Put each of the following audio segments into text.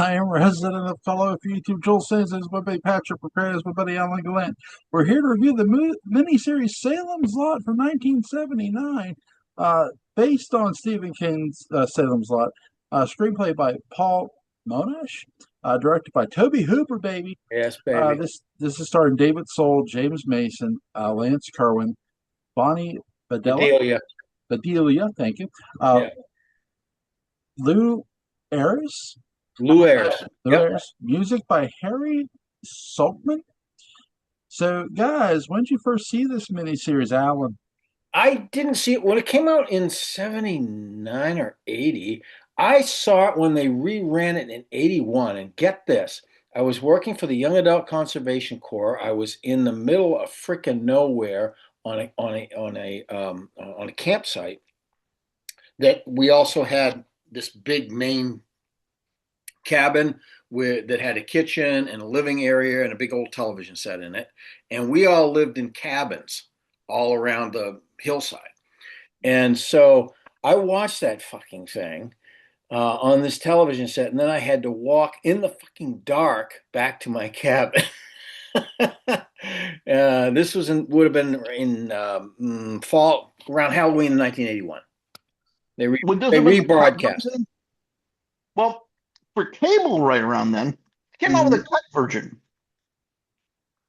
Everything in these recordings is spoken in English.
I am resident of fellow YouTube Joel Sins, my buddy Patrick McCray, my buddy Alan Gallant. We're here to review the miniseries Salem's Lot from 1979, based on Stephen King's Salem's Lot. Screenplay by Paul Monash, directed by Toby Hooper, baby. Yes, baby. This is starring David Soul, James Mason, Lance Kerwin, Bonnie Bedelia, thank you. Yeah. Lou Ayres. Lou Ayres. Music by Harry Saltman. So, guys, when did you first see this miniseries, Alan? I didn't see it when it came out in 79 or 80. I saw it when they reran it in 81. And get this, I was working for the Young Adult Conservation Corps. I was in the middle of frickin' nowhere on a campsite that we also had this big main cabin that had a kitchen and a living area and a big old television set in it. And we all lived in cabins all around the hillside. And so I watched that fucking thing on this television set, and then I had to walk in the fucking dark back to my cabin. This would have been in fall, around Halloween in 1981. They rebroadcast. Well, for cable right around then, it came out with a cut version.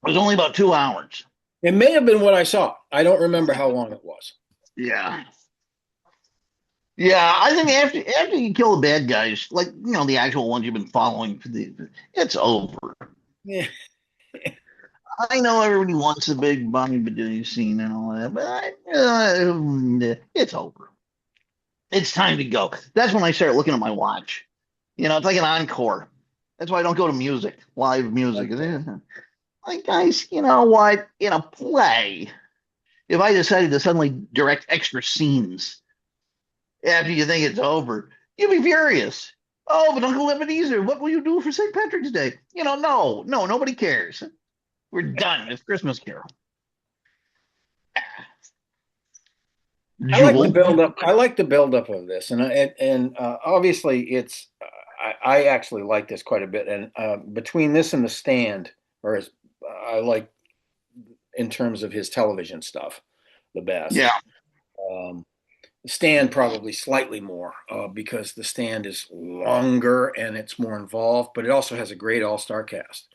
It was only about 2 hours. It may have been what I saw. I don't remember how long it was. Yeah. Yeah, I think after you kill the bad guys, like, the actual ones you've been following, it's over. Yeah. I know everybody wants a big Bonnie Bedelia scene and all that, but it's over. It's time to go. That's when I start looking at my watch. It's like an encore. That's why I don't go to live music. Like, guys, you know what? In a play, if I decided to suddenly direct extra scenes after you think it's over, you'd be furious. Oh, but Uncle Ebenezer, what will you do for St. Patrick's Day? No, nobody cares. We're done. It's Christmas Carol. I like the buildup. I like the buildup of this, and obviously it's. I actually like this quite a bit, and between this and The Stand, I like in terms of his television stuff, the best. Yeah. The Stand probably slightly more because The Stand is longer and it's more involved, but it also has a great all-star cast.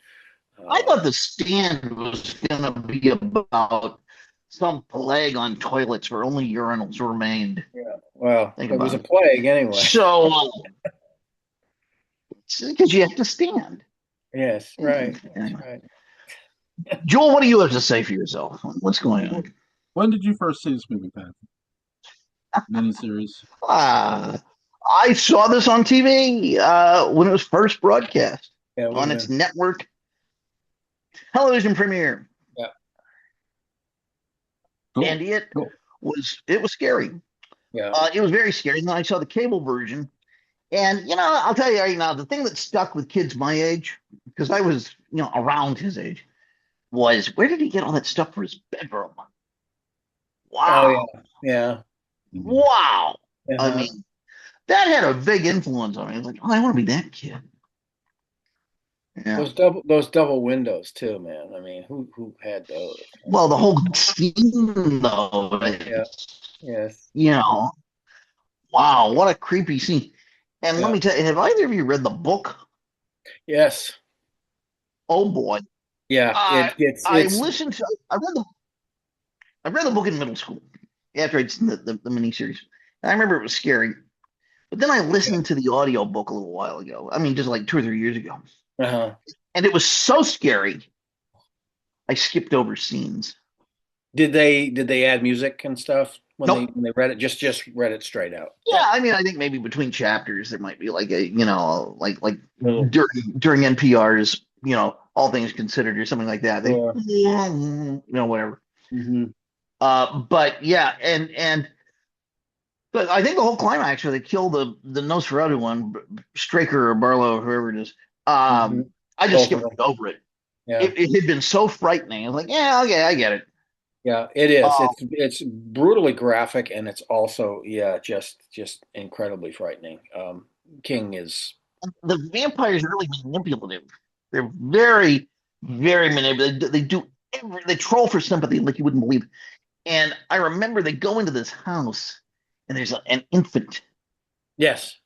I thought The Stand was going to be about some plague on toilets where only urinals remained. Yeah, well, it was a plague anyway. So, because you have to stand. Yes, right. That's right. Joel, what do you have to say for yourself? What's going on? When did you first see this movie, Pat? Miniseries. I saw this on TV when it was first broadcast on its network television premiere. Yeah. Cool. And it was scary. Yeah. It was very scary. And then I saw the cable version. And, I'll tell you right now, the thing that stuck with kids my age, because I was, around his age, was where did he get all that stuff for his bedroom? Wow. Oh, yeah. Wow. Uh-huh. I mean, that had a big influence on me. I was like, I want to be that kid. Yeah. Those double windows too, man. I mean, who had those? Well, the whole scene though. Yeah. Yes. Wow, what a creepy scene. And let me tell you, have either of you read the book? Yes. Oh boy. Yeah. I read the book in middle school after I'd seen the miniseries. And I remember it was scary. But then I listened to the audio book a little while ago. I mean, just like 2 or 3 years ago. Uh-huh. And it was so scary, I skipped over scenes. Did they add music and stuff when they read it? Just read it straight out. Yeah, I mean, I think maybe between chapters there might be like a during NPR's All Things Considered or something like that. Whatever. Mm-hmm. But yeah, but I think the whole climax where they kill the Nosferatu one, Straker or Barlow or whoever it is. I just skipped over it. Yeah. It had been so frightening. I was like, yeah, okay, I get it. Yeah, it is. It's brutally graphic, and it's also just incredibly frightening. King is The vampires are really manipulative. They're very, very manipulative. They do they troll for sympathy like you wouldn't believe. And I remember they go into this house and there's an infant. Yes.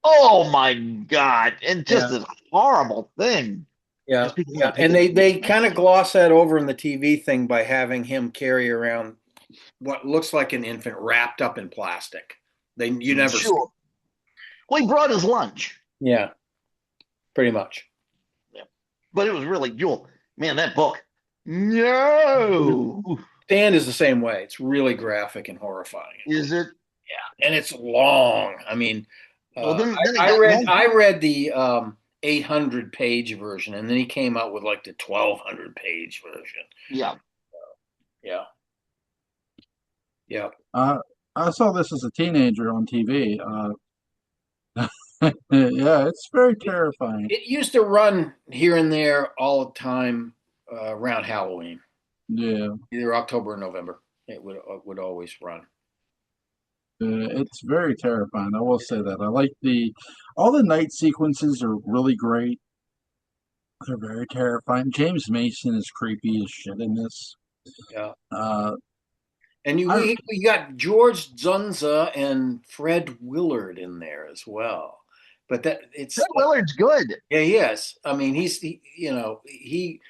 Oh my God. And just Yeah. this horrible thing. Yeah. Just people Yeah. don't take And it. they kind of gloss that over in the TV thing by having him carry around what looks like an infant wrapped up in plastic. You never see. Sure. Well, he brought his lunch. Yeah, pretty much. Yeah. But it was really Jewel. Man, that book. No. Stand is the same way. It's really graphic and horrifying. Is it? Yeah, and it's long. I mean, Well, then it I got read long. I read the 800-page version, and then he came out with like the 1,200-page version. Yeah. Yeah, yeah. I saw this as a teenager on TV. Yeah, it's very terrifying. It used to run here and there all the time around Halloween, Yeah, either October or November. It would always run. it's very terrifying. I will say that. I like all the night sequences are really great. They're very terrifying. James Mason is creepy as shit in this. Yeah. Uh, And I we got George Zunza and Fred Willard in there as well. But it's Fred Willard's good. yeah, he is. I mean, he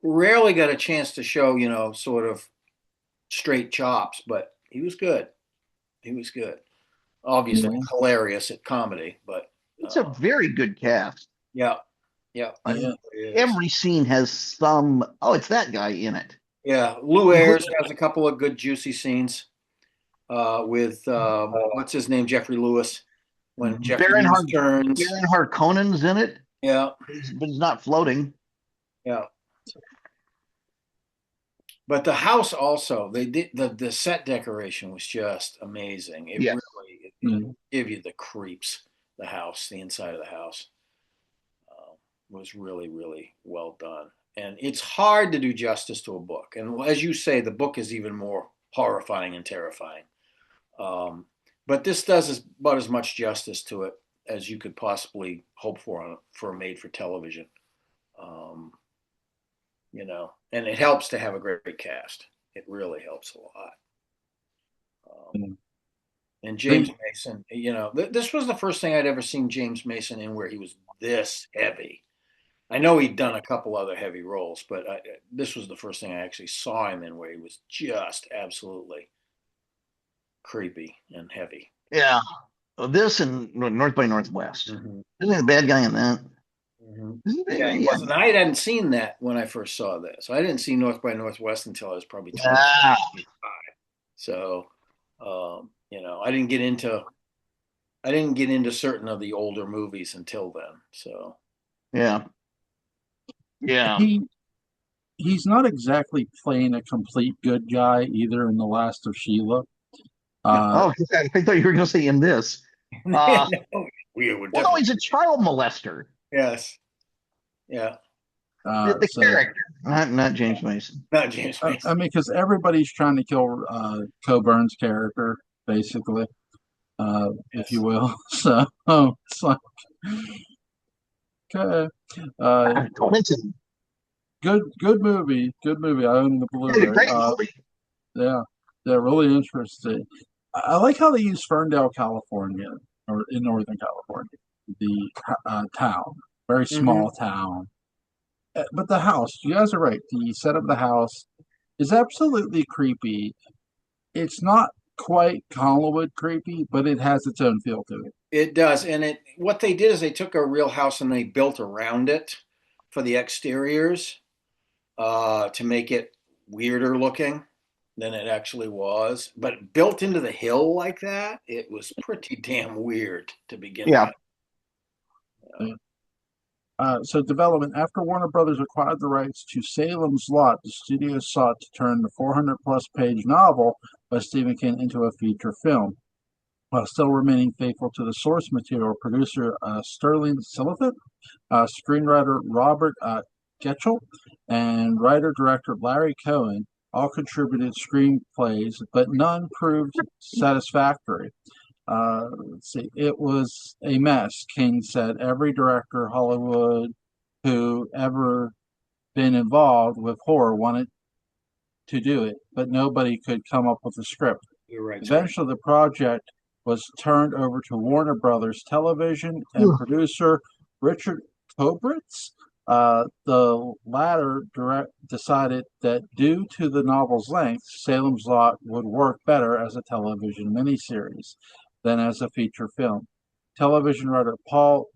rarely got a chance to show, sort of straight chops, but he was good. He was good. Obviously yeah, hilarious at comedy, but It's a very good cast. yeah, yeah. I mean, yeah, every scene has some. Oh, it's that guy in it. Yeah, Lou Ayres has a couple of good juicy scenes with what's his name, Jeffrey Lewis, when Jeffrey Lewis turns. Baron Harkonnen's in it, Yeah, but he's not floating. yeah. But the house also, they did the set decoration was just amazing. It Yeah. really yeah. give you the creeps. The house, the inside of the house, was really, really well done. And it's hard to do justice to a book. And as you say, the book is even more horrifying and terrifying. But this does about as much justice to it as you could possibly hope for a made for television. Um, and it helps to have a great cast. It really helps a lot. And James Mason, this was the first thing I'd ever seen James Mason in where he was this heavy. I know he'd done a couple other heavy roles, but this was the first thing I actually saw him in where he was just absolutely creepy and heavy. Yeah. This and North by Northwest. Mm-hmm. Isn't he the bad guy in that? Mm-hmm. Yeah, he wasn't. I hadn't seen that when I first saw this. I didn't see North by Northwest until I was probably 25. So, I didn't get into certain of the older movies until then. So, yeah. He's not exactly playing a complete good guy either in The Last of Sheila. I thought you were going to say in this. no, he's a child molester. Yes. Yeah. The character, not James Mason. Not James Mason. I mean, because everybody's trying to kill Coburn's character, basically, if you will. So it's like, okay, Clinton. Good movie. I own the Blu-ray. Great movie. Yeah, really interesting. I like how they use Ferndale, California, or in Northern California, the town, very small town. But the house, you guys are right. The set of the house is absolutely creepy. It's not quite Hollywood creepy, but it has its own feel to it. It does, and what they did is they took a real house and they built around it for the exteriors to make it weirder looking than it actually was. But built into the hill like that, it was pretty damn weird to begin with. So development, after Warner Brothers acquired the rights to Salem's Lot, the studio sought to turn the 400-plus page novel by Stephen King into a feature film. While still remaining faithful to the source material, producer Sterling Silliphant, screenwriter Robert Getchell, and writer-director Larry Cohen all contributed screenplays, but none proved satisfactory. Let's see. It was a mess, King said. Every director Hollywood who ever been involved with horror wanted to do it, but nobody could come up with a script. You're right, Terry. Eventually, the project was turned over to Warner Brothers Television and producer Richard Kobritz. The latter decided that due to the novel's length, Salem's Lot would work better as a television miniseries than as a feature film. Television writer Paul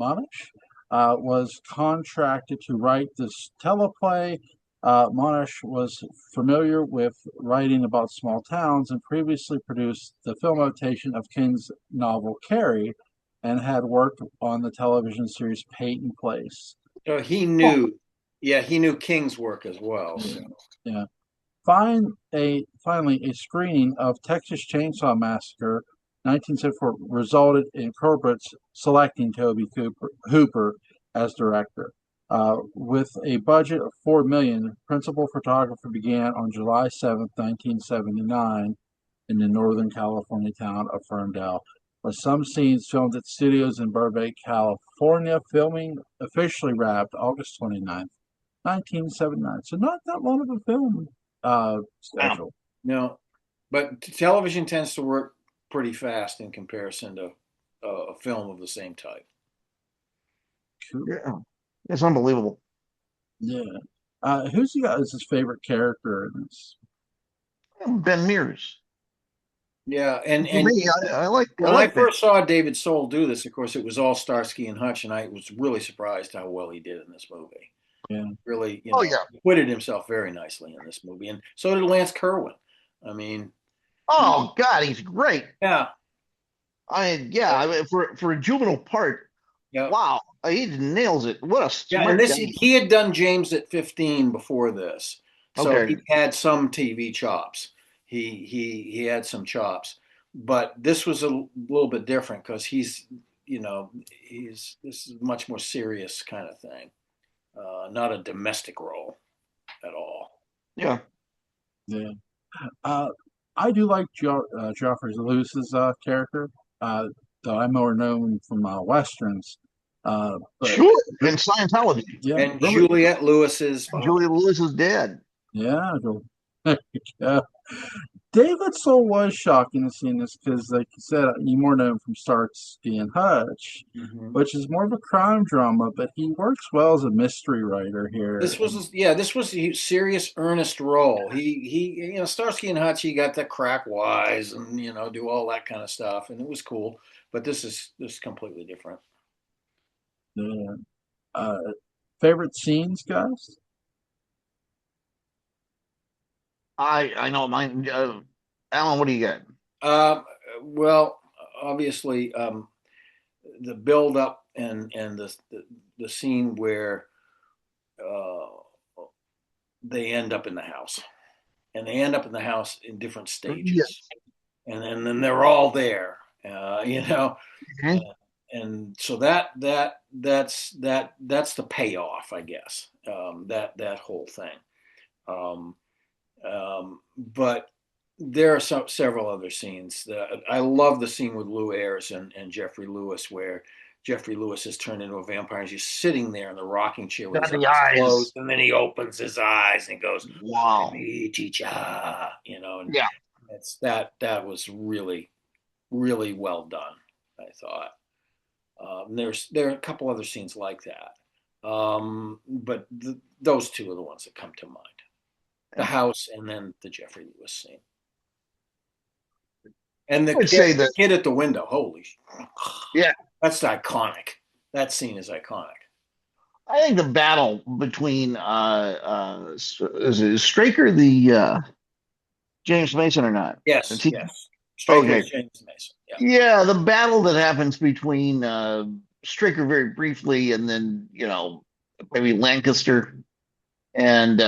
Monash was contracted to write this teleplay. Monash was familiar with writing about small towns and previously produced the film adaptation of King's novel Carrie and had worked on the television series Peyton Place. So he knew, he knew King's work as well. So. Yeah. Finally, a screening of Texas Chainsaw Massacre 1974 resulted in Corbett selecting Toby Hooper as director. With a budget of $4 million, principal photography began on July 7th, 1979, in the Northern California town of Ferndale, with some scenes filmed at studios in Burbank, California. Filming officially wrapped August 29th, 1979. So not that long of a film schedule. No, but television tends to work pretty fast in comparison to a film of the same type. Cool. Yeah, it's unbelievable. Yeah. Who's you guys' his favorite character in this? Ben Mears. Yeah, and me, I like. When I first saw David Soul do this, of course, it was all Starsky and Hutch, and I was really surprised how well he did in this movie. Yeah, really, acquitted himself very nicely in this movie, and so did Lance Kerwin. I mean, oh God, he's great. Yeah, for a juvenile part, wow, he nails it. What a smart guy. He had done James at 15 before this, so he had some TV chops. He had some chops, but this was a little bit different because this is a much more serious kind of thing, not a domestic role at all. Yeah. I do like Geoffrey Lewis's character, though I'm more known from westerns. Sure, in Scientology. Yeah, and really. Juliette Lewis's dad. Yeah. David Soul was shocking to see this because, like you said, you more known from Starsky and Hutch, which is more of a crime drama, but he works well as a mystery writer here. This was a serious, earnest role. He Starsky and Hutch, he got to crack wise and do all that kind of stuff, and it was cool. But this is completely different. Yeah. Favorite scenes, guys? I know mine. Alan, what do you got? Well, obviously, the build up and the scene where they end up in the house, and they end up in the house in different stages, yes. and then they're all there, and so that's the payoff, I guess. That whole thing. But there are several other scenes. I love the scene with Lou Ayres and Jeffrey Lewis, where Jeffrey Lewis is turned into a vampire. He's just sitting there in the rocking chair with his eyes closed, and then he opens his eyes and goes, "Wow, teacher," And yeah, that was really, really well done, I thought. There are a couple other scenes like that, but those two are the ones that come to mind. The house and then the Jeffrey Lewis scene. And the kid at the window. Holy. Yeah. That's iconic. That scene is iconic. I think the battle between is it Straker the James Mason or not? Yes. Straker James Mason. Yeah, the battle that happens between Straker very briefly and then, maybe Lancaster. And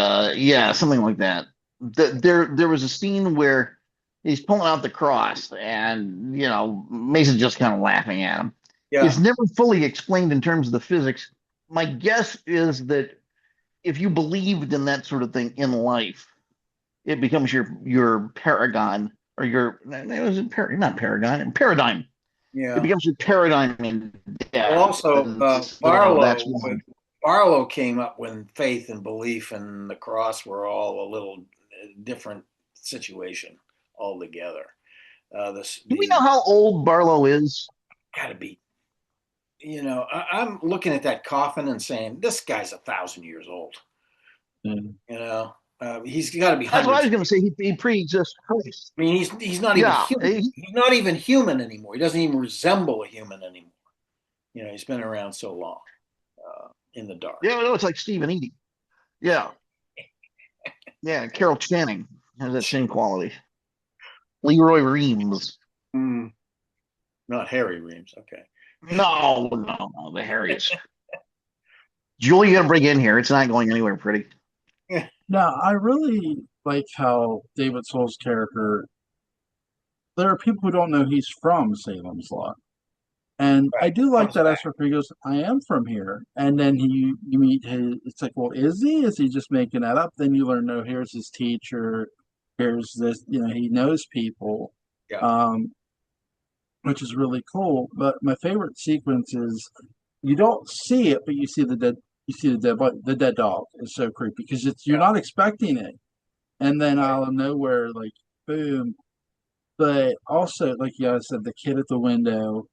something like that. There was a scene where he's pulling out the cross, and Mason's just kind of laughing at him. Yeah. It's never fully explained in terms of the physics. My guess is that if you believed in that sort of thing in life, it becomes your paragon or your it was not paradigm. It Yeah. becomes your paradigm in Well, death. also So that's one. Barlow came up when faith and belief and the cross were all a little different situation altogether. This Do we the know how old Barlow is? got to be, I'm looking at that coffin and saying this guy's 1,000 years old. Mm. He's got to be That's what I hundreds. was going to say. He pre-exists Christ. I mean, he's not even Yeah, human. He's not even human anymore. He doesn't even resemble a human anymore. He's been around so long in the dark. yeah. No, it's like Stephen Eady. Yeah, yeah. Carol Channing has that same quality. Leroy Reams. Mm, not Harry Reams. Okay. No, no, no. The Harriets. Julie, you got to bring in here. It's not going anywhere pretty. Now, I really like how David Soul's character. There are people who don't know he's from Salem's Lot. And I Right. do like Comes that back. aspect where he goes, I am from here. And then you meet his, it's like, well, is he? Is he just making that up? Then you learn, no, here's his teacher. Here's this, he knows people, Yeah. um, which is really cool. But my favorite sequence is you don't see it, but you see the dead dog is so creepy because you're Yeah. not expecting it. And then Right. out of nowhere, like, boom. But also, like you guys said, the kid at the window,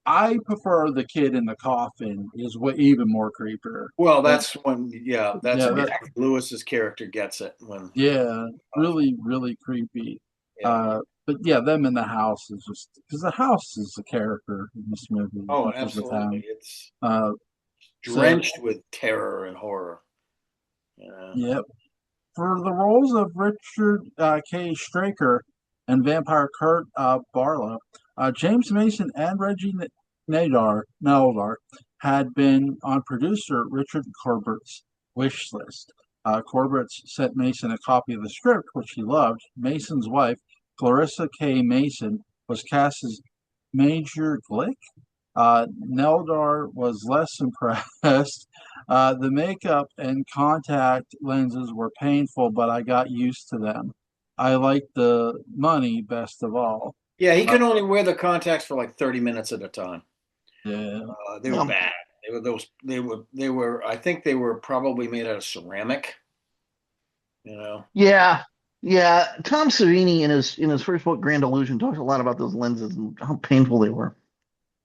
I prefer the kid in the coffin is what even more creepier. Well, But that's when, that's yeah, when that Lewis's character gets it. When, yeah, really, really creepy. yeah. But yeah, them in the house is just because the house is a character in this movie as Oh, much as the absolutely. town. It's Uh, so drenched with terror and horror. Yeah. yeah, for the roles of Richard K. Straker and vampire Kurt Barlow, James Mason and Reggie Neldar had been on producer Richard Corbett's wish list. Corbett sent Mason a copy of the script, which he loved. Mason's wife, Clarissa K. Mason, was cast as Major Glick. Neldar was less impressed. The makeup and contact lenses were painful, but I got used to them. I liked the money best of all. Yeah, he Uh, could only wear the contacts for like 30 minutes at a time. yeah, They were bad. They were those. They were. I think they were probably made out of ceramic. You know. Yeah, yeah. Tom Savini in his first book, Grand Illusion, talks a lot about those lenses and how painful they were.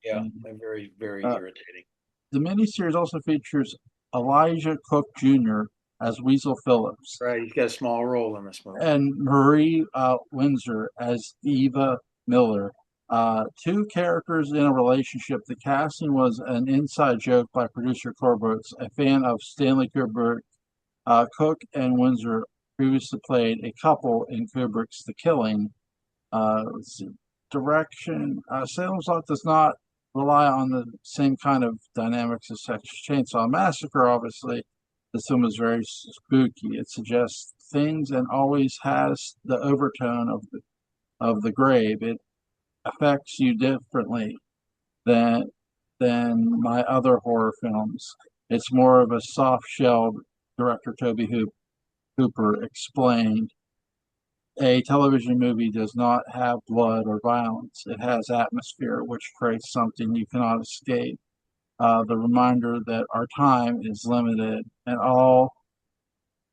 Yeah, they're very, very uh, irritating. the miniseries also features Elijah Cook Jr. as Weasel Phillips Right, he's got a small role in this movie. and Marie Windsor as Eva Miller. Two characters in a relationship. The casting was an inside joke by producer Corbett, a fan of Stanley Kubrick. Cook and Windsor previously played a couple in Kubrick's The Killing. Let's see. Direction. Salem's Lot does not rely on the same kind of dynamics as Texas Chainsaw Massacre, obviously. This film is very spooky. It suggests things and always has the overtone of the grave. It affects you differently than my other horror films. It's more of a soft-shelled director Hooper explained. A television movie does not have blood or violence. It has atmosphere, which creates something you cannot escape. The reminder that our time is limited and all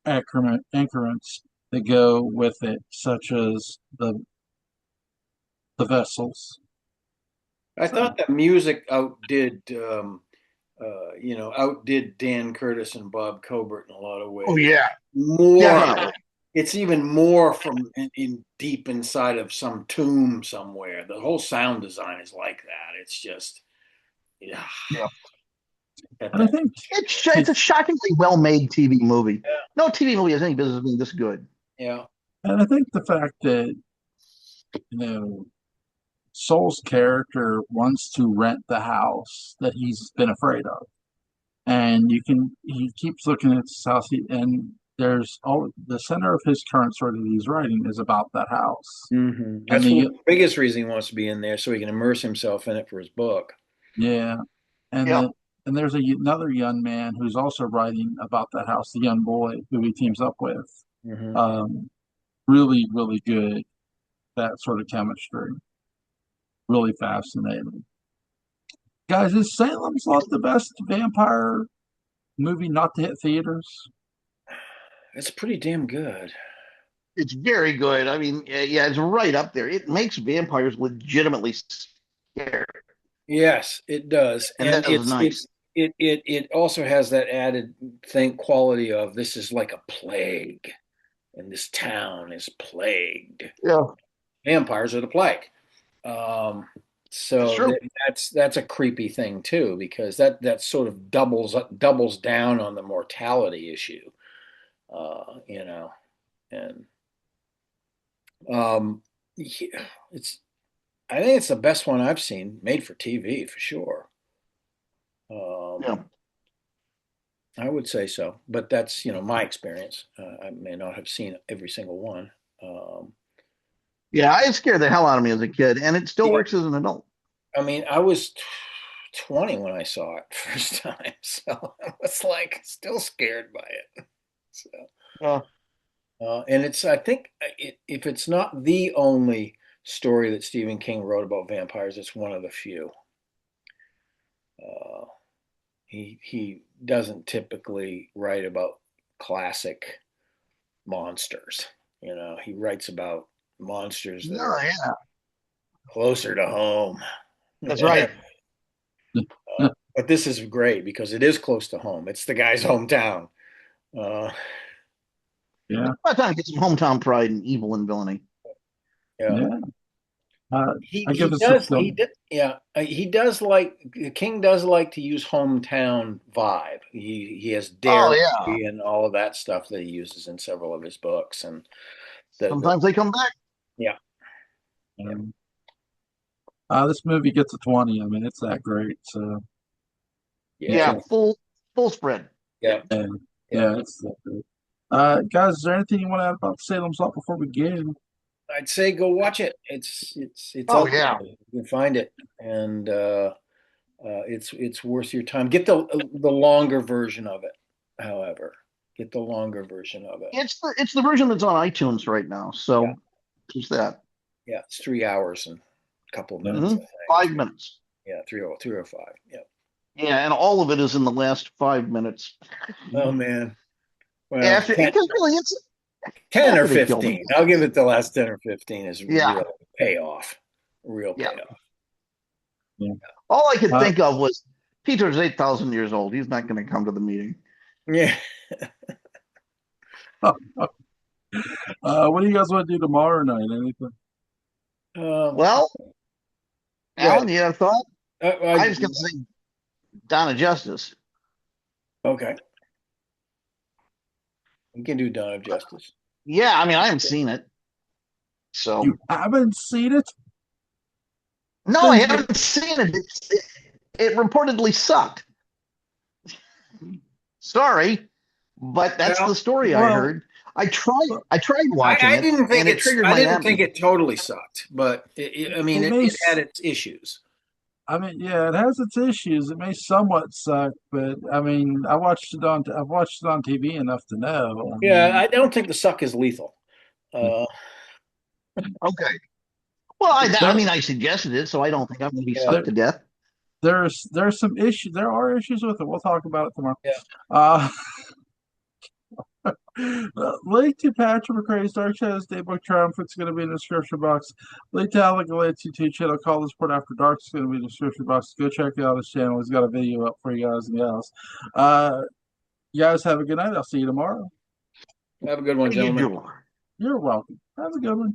increments that go with it, such as the vessels. I So, thought the music outdid Dan Curtis and Bob Cobert in a lot of Oh ways. yeah, More, definitely. it's even more from in deep inside of some tomb somewhere. The whole sound design is like that. It's just, yeah. Yeah. Got and I that. think It's a shockingly well-made TV movie. No TV movie has any business being this good. Yeah. and I think the fact that you know Soul's character wants to rent the house that he's been afraid of, and he keeps looking at this house, and there's all the center of his current story that he's writing is about that house, and That's the biggest reason he wants to be in there, so he can immerse himself in it for his book. yeah, and Yeah. the and there's another young man who's also writing about that house, the young boy who he teams up with. Hmm. Really, really good. that sort of chemistry. Really fascinating. Guys, is Salem's Lot the best vampire movie not to hit theaters? It's pretty damn good. It's very good. I mean, yeah, it's right up there. It makes vampires legitimately scary, Yes, it does, and and that is nice. it also has that added thing quality of this is like a plague, and this town is plagued. Yeah, Vampires are the plague. Um, it's so true. that's a creepy thing too, because that sort of doubles down on the mortality issue. You know, and um, yeah, it's I think it's the best one I've seen made for TV for sure. Um, Yeah, I would say so, but that's my experience. I may not have seen every single one. Um, yeah. It scared the hell out of me as a kid, and it still yeah, works as an adult. I mean, I was 20 when I saw it first time, so I was like still scared by it. So, Yeah, and I think if it's not the only story that Stephen King wrote about vampires, it's one of the few. Uh, he doesn't typically write about classic monsters. He writes about monsters that no, are yeah, closer to home. that's right. But this is great because it is close to home. It's the guy's hometown. Uh, Yeah, By the time get some hometown pride and evil and villainy. yeah. yeah. He I he give us a does he film. did yeah he does like King does like to use hometown vibe. He has Oh Derry yeah. and all of that stuff that he uses in several of his books and the Sometimes they come back. yeah yeah Um, this movie gets a 20. I mean, it's that great. So, it's yeah Yeah, a, full spread. Yeah. yeah yeah, yeah. yeah, it's that great. Guys, is there anything you want to add about Salem's Lot before we begin? I'd say go watch it. It's Oh out yeah. there. You can find it, and it's worth your time. Get the longer version of it. However, get the longer version of it. It's the version that's on iTunes right now. Yeah, So just that. yeah. It's 3 hours and a couple of minutes, I Hmm. think. 5 minutes. Yeah, 3:05. Yeah. Yeah, and all of it is in the last 5 minutes. Oh man. Well, After because really it's 10 or after they killed him. 15. I'll give it the last 10 or 15 is Yeah, real payoff. Real yeah. payoff. Yeah. All I could Uh, think of was Peter's 8,000 years old. He's not going to come to the meeting. Yeah. what do you guys want to do tomorrow night? Anything? Um, Well, go ahead. Alan, you have a thought? I I, was going to say Donna Justice. okay. We can do Dawn of Justice. Yeah, I mean I haven't seen it, so You haven't seen it? no, I Then you, haven't seen it. It reportedly sucked. Sorry, but that's Well, the story I well, heard. I tried watching I it, didn't think and it triggered I my didn't think memory. it totally sucked, but I mean, it may. it had its issues. I mean, yeah, it has its issues. It may somewhat suck, but I mean, I've watched it on TV enough to know. I Yeah, mean, I don't think the suck is lethal. Uh, Okay. Well, I there mean, I suggested it, so I don't think I'm going to be yeah, sucked there to death. there's some issues. There are issues with it. We'll talk about it tomorrow. yeah. Uh, link to Patrick McCray's Dark Shadows Daybook Triumph. It's going to be in the description box. Link to Alec Gallant's YouTube channel, Call the Sport After Dark. It's going to be in the description box. Go check out his channel. He's got a video up for you guys and gals. You guys have a good night. I'll see you tomorrow. Have a good one, Thank you, gentlemen. Jewel. You're welcome. Have a good one.